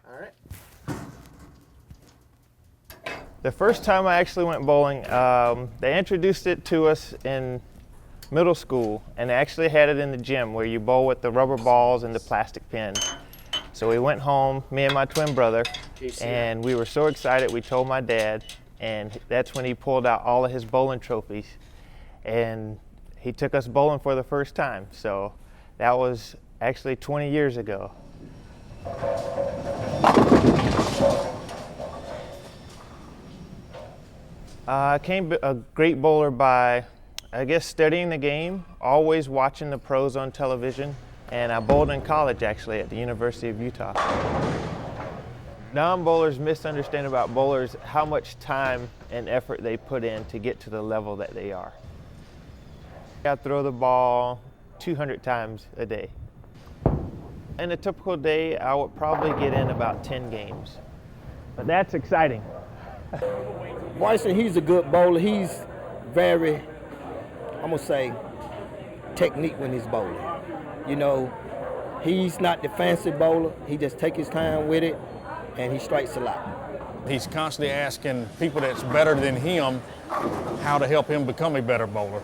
All right. The first time I actually went bowling, they introduced it to us in middle school, and they actually had it in the gym where you bowl with the rubber balls and the plastic pins. So we went home, me and my twin brother, and we were so excited we told my dad, and that's when he pulled out all of his bowling trophies, and he took us bowling for the first time. So that was actually 20 years ago. I became a great bowler by, I guess, studying the game, always watching the pros on television, and I bowled in college actually at the University of Utah. Non-bowlers misunderstand about bowlers how much time and effort they put in to get to the level that they are. I throw the ball 200 times a day. In a typical day, I would probably get in about 10 games. But that's exciting. Bryson, he's a good bowler. He's very, I'm gonna say, technique when he's bowling. You know, he's not the fancy bowler. He just takes his time with it, and he strikes a lot. He's constantly asking people that's better than him how to help him become a better bowler.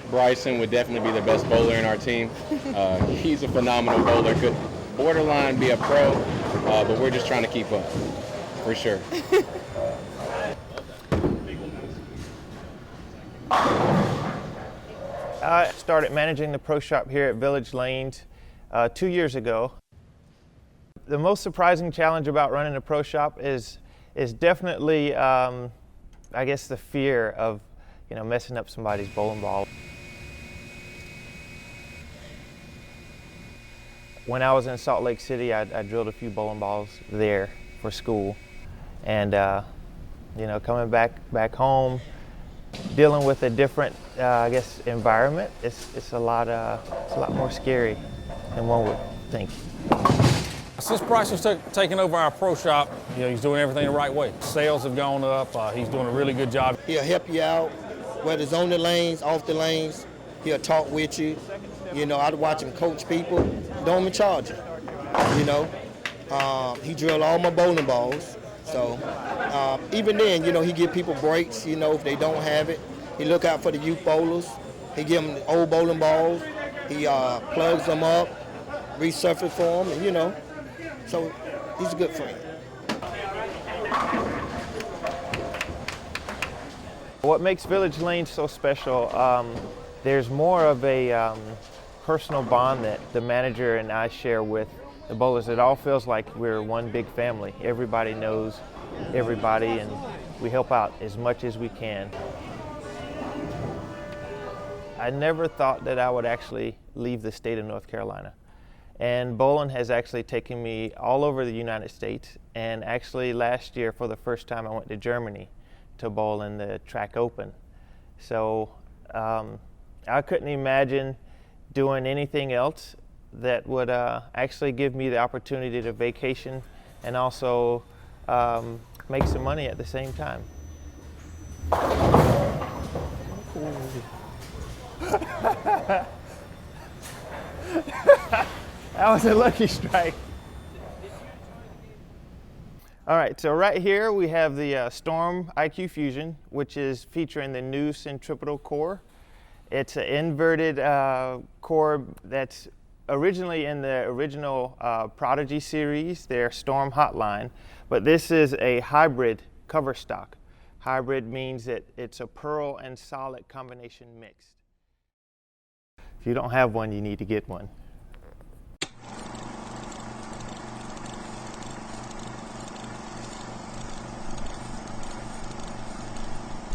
Bryson would definitely be the best bowler in our team. He's a phenomenal bowler. Could borderline be a pro, but we're just trying to keep up, for sure. I started managing the pro shop here at Village Lanes 2 years ago. The most surprising challenge about running a pro shop is definitely, I guess, the fear of, messing up somebody's bowling ball. When I was in Salt Lake City, I drilled a few bowling balls there for school, and coming back home, dealing with a different, I guess, environment, it's a lot more scary than one would think. Since Bryson's taken over our pro shop, he's doing everything the right way. Sales have gone up. He's doing a really good job. He'll help you out, whether it's on the lanes, off the lanes. He'll talk with you. I'd watch him coach people. Don't even charge him. He drilled all my bowling balls. So even then, he give people breaks, if they don't have it. He look out for the youth bowlers. He give them old bowling balls. He plugs them up, resurface for them, and so he's a good friend. What makes Village Lanes so special, there's more of a personal bond that the manager and I share with the bowlers. It all feels like we're one big family. Everybody knows everybody, and we help out as much as we can. I never thought that I would actually leave the state of North Carolina. And bowling has actually taken me all over the United States. And actually last year, for the first time, I went to Germany to bowl in the track open. So I couldn't imagine doing anything else that would actually give me the opportunity to vacation and also make some money at the same time. That was a lucky strike. All right, so right here we have the Storm IQ Fusion, which is featuring the new centripetal core. It's an inverted core that's originally in the original Prodigy series, their Storm Hotline, but this is a hybrid cover stock. Hybrid means that it's a pearl and solid combination mixed. If you don't have one, you need to get one.